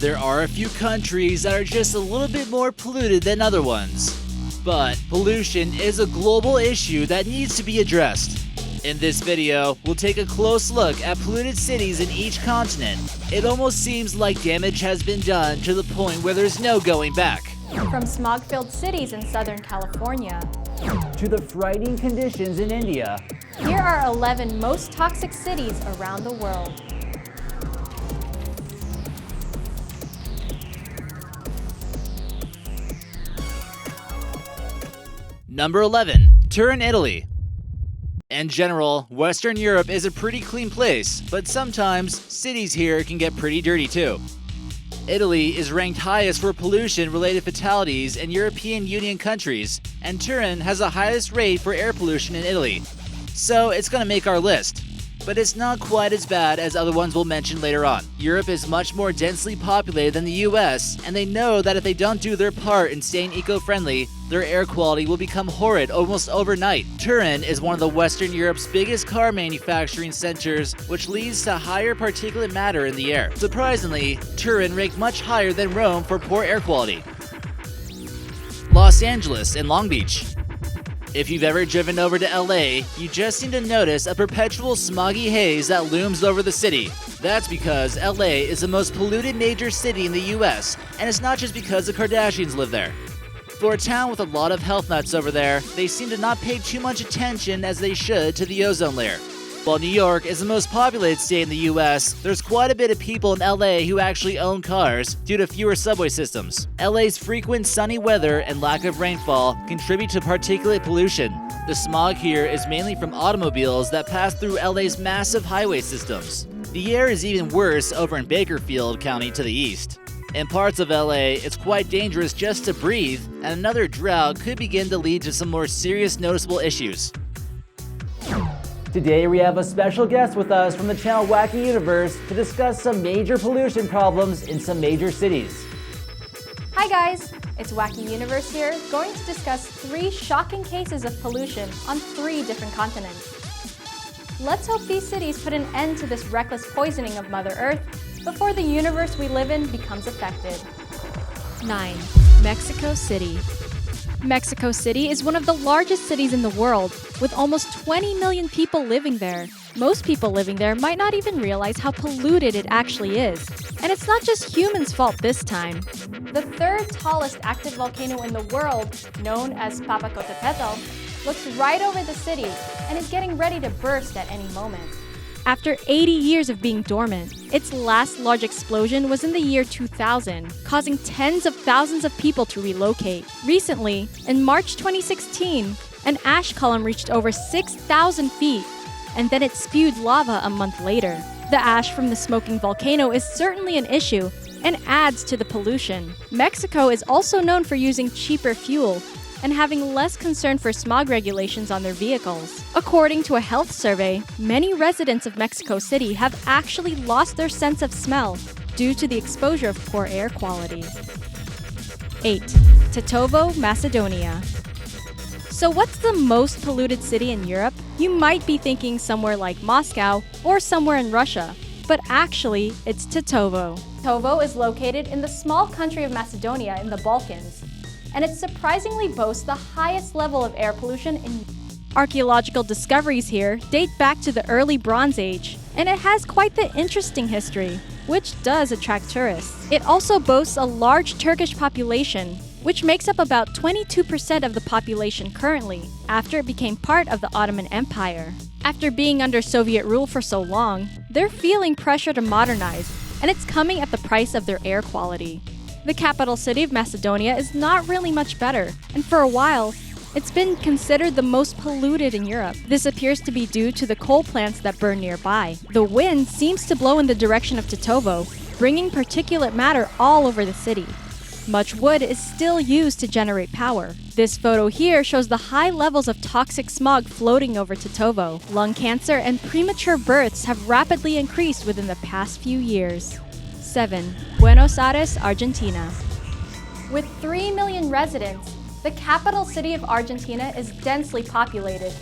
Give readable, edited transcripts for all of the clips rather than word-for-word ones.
There are a few countries that are just a little bit more polluted than other ones. But pollution is a global issue that needs to be addressed. In this video, we'll take a close look at polluted cities in each continent. It almost seems like damage has been done to the point where there's no going back. From smog-filled cities in Southern California to the frightening conditions in India. Here are 11 most toxic cities around the world. Number 11. Turin, Italy. In general, Western Europe is a pretty clean place, but sometimes cities here can get pretty dirty too. Italy is ranked highest for pollution-related fatalities in European Union countries, and Turin has the highest rate for air pollution in Italy. So it's gonna make our list. But it's not quite as bad as other ones we'll mention later on. Europe is much more densely populated than the US, and they know that if they don't do their part in staying eco-friendly, their air quality will become horrid almost overnight. Turin is one of the Western Europe's biggest car manufacturing centers, which leads to higher particulate matter in the air. Surprisingly, Turin ranked much higher than Rome for poor air quality. Los Angeles and Long Beach. If you've ever driven over to LA, you just need to notice a perpetual smoggy haze that looms over the city. That's because LA is the most polluted major city in the US, and it's not just because the Kardashians live there. For a town with a lot of health nuts over there, they seem to not pay too much attention as they should to the ozone layer. While New York is the most populated state in the US, there's quite a bit of people in LA who actually own cars due to fewer subway systems. LA's frequent sunny weather and lack of rainfall contribute to particulate pollution. The smog here is mainly from automobiles that pass through LA's massive highway systems. The air is even worse over in Bakersfield County to the east. In parts of LA, it's quite dangerous just to breathe, and another drought could begin to lead to some more serious noticeable issues. Today we have a special guest with us from the channel Wacky Universe to discuss some major pollution problems in some major cities. Hi guys, it's Wacky Universe here, going to discuss 3 shocking cases of pollution on 3 different continents. Let's hope these cities put an end to this reckless poisoning of Mother Earth before the universe we live in becomes affected. 9. Mexico City. Mexico City is one of the largest cities in the world, with almost 20 million people living there. Most people living there might not even realize how polluted it actually is. And it's not just humans' fault this time. The 3rd tallest active volcano in the world, known as Popocatépetl, looks right over the city and is getting ready to burst at any moment. After 80 years of being dormant, its last large explosion was in the year 2000, causing tens of thousands of people to relocate. Recently, in March 2016, an ash column reached over 6,000 feet, and then it spewed lava a month later. The ash from the smoking volcano is certainly an issue and adds to the pollution. Mexico is also known for using cheaper fuel and having less concern for smog regulations on their vehicles. According to a health survey, many residents of Mexico City have actually lost their sense of smell due to the exposure of poor air quality. 8. Tetovo, Macedonia. So what's the most polluted city in Europe? You might be thinking somewhere like Moscow or somewhere in Russia, but actually it's Tetovo. Tetovo is located in the small country of Macedonia in the Balkans, and it surprisingly boasts the highest level of air pollution in. Archaeological discoveries here date back to the early Bronze Age, and it has quite the interesting history, which does attract tourists. It also boasts a large Turkish population, which makes up about 22% of the population currently, after it became part of the Ottoman Empire. After being under Soviet rule for so long, they're feeling pressure to modernize, and it's coming at the price of their air quality. The capital city of Macedonia is not really much better, and for a while, it's been considered the most polluted in Europe. This appears to be due to the coal plants that burn nearby. The wind seems to blow in the direction of Tetovo, bringing particulate matter all over the city. Much wood is still used to generate power. This photo here shows the high levels of toxic smog floating over Tetovo. Lung cancer and premature births have rapidly increased within the past few years. 7. Buenos Aires, Argentina. With 3 million residents, the capital city of Argentina is densely populated,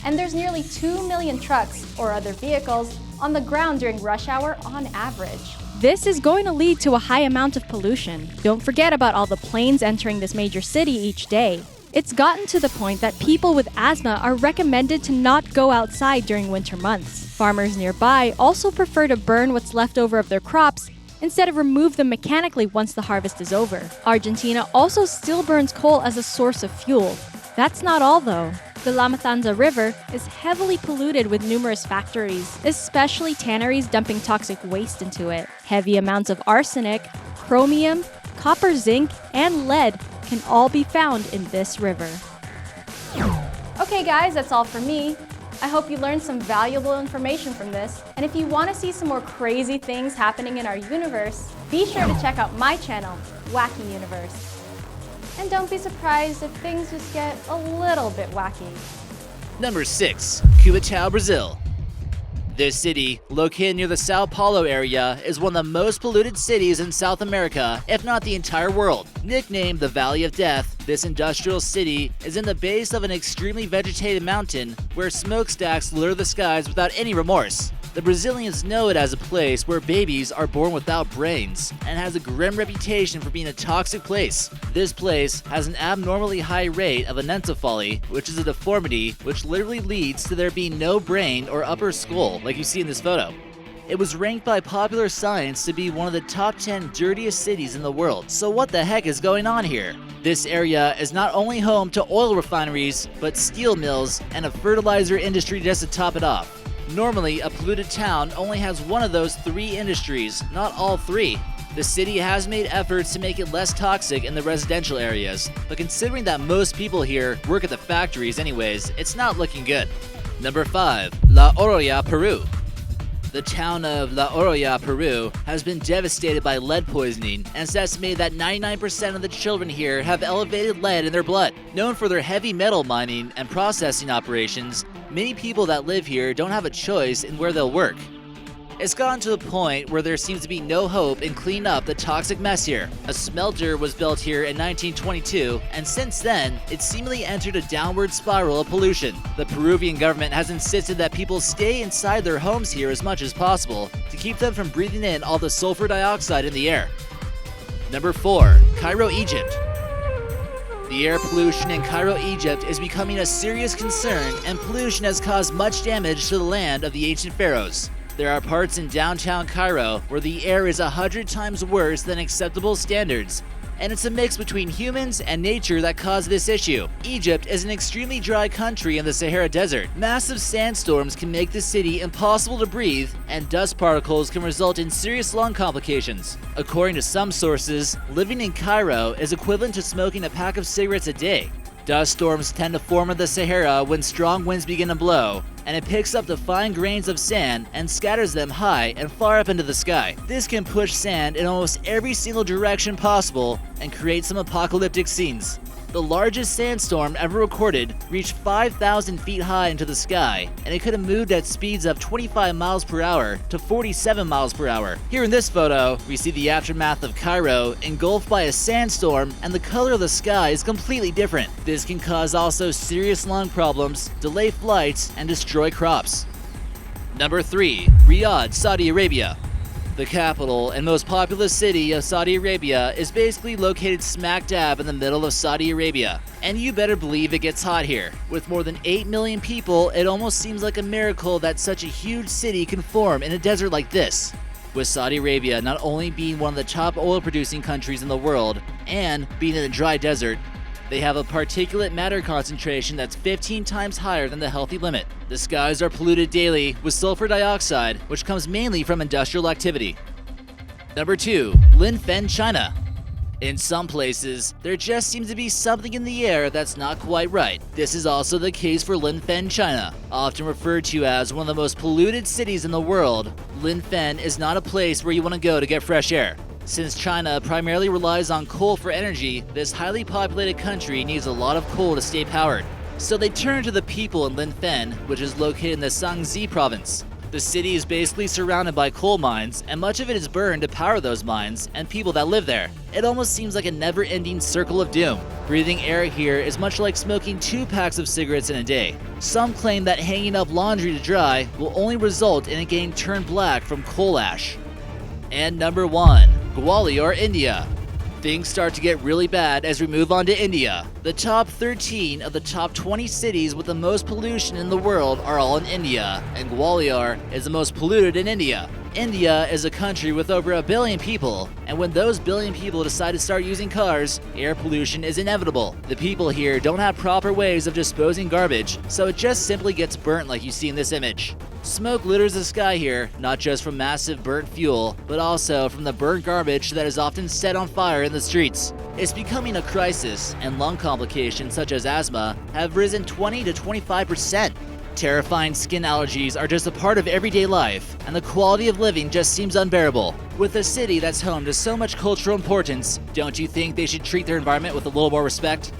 and there's nearly 2 million trucks or other vehicles on the ground during rush hour on average. This is going to lead to a high amount of pollution. Don't forget about all the planes entering this major city each day. It's gotten to the point that people with asthma are recommended to not go outside during winter months. Farmers nearby also prefer to burn what's left over of their crops instead of remove them mechanically once the harvest is over. Argentina also still burns coal as a source of fuel. That's not all though. The La Matanza River is heavily polluted with numerous factories, especially tanneries dumping toxic waste into it. Heavy amounts of arsenic, chromium, copper, zinc, and lead can all be found in this river. Okay guys, that's all for me. I hope you learned some valuable information from this, and if you want to see some more crazy things happening in our universe, be sure to check out my channel, Wacky Universe. And don't be surprised if things just get a little bit wacky. Number 6. Qubit, Brazil. This city, located near the Sao Paulo area, is one of the most polluted cities in South America, if not the entire world. Nicknamed the Valley of Death, this industrial city is in the base of an extremely vegetated mountain where smokestacks lure the skies without any remorse. The Brazilians know it as a place where babies are born without brains and has a grim reputation for being a toxic place. This place has an abnormally high rate of anencephaly, which is a deformity which literally leads to there being no brain or upper skull, like you see in this photo. It was ranked by Popular Science to be one of the top 10 dirtiest cities in the world. So what the heck is going on here? This area is not only home to oil refineries, but steel mills and a fertilizer industry just to top it off. Normally, a polluted town only has one of those 3 industries, not all 3. The city has made efforts to make it less toxic in the residential areas, but considering that most people here work at the factories anyways, it's not looking good. Number 5. La Oroya, Peru. The town of La Oroya, Peru has been devastated by lead poisoning, and it's estimated that 99% of the children here have elevated lead in their blood. Known for their heavy metal mining and processing operations, many people that live here don't have a choice in where they'll work. It's gotten to the point where there seems to be no hope in cleaning up the toxic mess here. A smelter was built here in 1922, and since then, it's seemingly entered a downward spiral of pollution. The Peruvian government has insisted that people stay inside their homes here as much as possible to keep them from breathing in all the sulfur dioxide in the air. Number 4. Cairo, Egypt. The air pollution in Cairo, Egypt is becoming a serious concern, and pollution has caused much damage to the land of the ancient pharaohs. There are parts in downtown Cairo where the air is 100 times worse than acceptable standards, and it's a mix between humans and nature that caused this issue. Egypt is an extremely dry country in the Sahara Desert. Massive sandstorms can make the city impossible to breathe, and dust particles can result in serious lung complications. According to some sources, living in Cairo is equivalent to smoking a pack of cigarettes a day. Dust storms tend to form in the Sahara when strong winds begin to blow, and it picks up the fine grains of sand and scatters them high and far up into the sky. This can push sand in almost every single direction possible and create some apocalyptic scenes. The largest sandstorm ever recorded reached 5,000 feet high into the sky, and it could have moved at speeds of 25 miles per hour to 47 miles per hour. Here in this photo, we see the aftermath of Cairo engulfed by a sandstorm, and the color of the sky is completely different. This can cause also serious lung problems, delay flights, and destroy crops. Number 3. Riyadh, Saudi Arabia. The capital and most populous city of Saudi Arabia is basically located smack dab in the middle of Saudi Arabia. And you better believe it gets hot here. With more than 8 million people, it almost seems like a miracle that such a huge city can form in a desert like this. With Saudi Arabia not only being one of the top oil producing countries in the world, and being in a dry desert, they have a particulate matter concentration that's 15 times higher than the healthy limit. The skies are polluted daily with sulfur dioxide, which comes mainly from industrial activity. Number 2. Linfen China. In some places, there just seems to be something in the air that's not quite right. This is also the case for Linfen China. Often referred to as one of the most polluted cities in the world, Linfen is not a place where you want to go to get fresh air. Since China primarily relies on coal for energy, this highly populated country needs a lot of coal to stay powered. So they turn to the people in Linfen, which is located in the Shaanxi province. The city is basically surrounded by coal mines, and much of it is burned to power those mines and people that live there. It almost seems like a never-ending circle of doom. Breathing air here is much like smoking 2 packs of cigarettes in a day. Some claim that hanging up laundry to dry will only result in it getting turned black from coal ash. And number 1, Gwalior, India. Things start to get really bad as we move on to India. The top 13 of the top 20 cities with the most pollution in the world are all in India, and Gwalior is the most polluted in India. India is a country with over 1 billion people, and when those billion people decide to start using cars, air pollution is inevitable. The people here don't have proper ways of disposing garbage, so it just simply gets burnt like you see in this image. Smoke litters the sky here, not just from massive burnt fuel, but also from the burnt garbage that is often set on fire in the streets. It's becoming a crisis, and lung complications such as asthma have risen 20 to 25%. Terrifying skin allergies are just a part of everyday life, and the quality of living just seems unbearable. With a city that's home to so much cultural importance, don't you think they should treat their environment with a little more respect?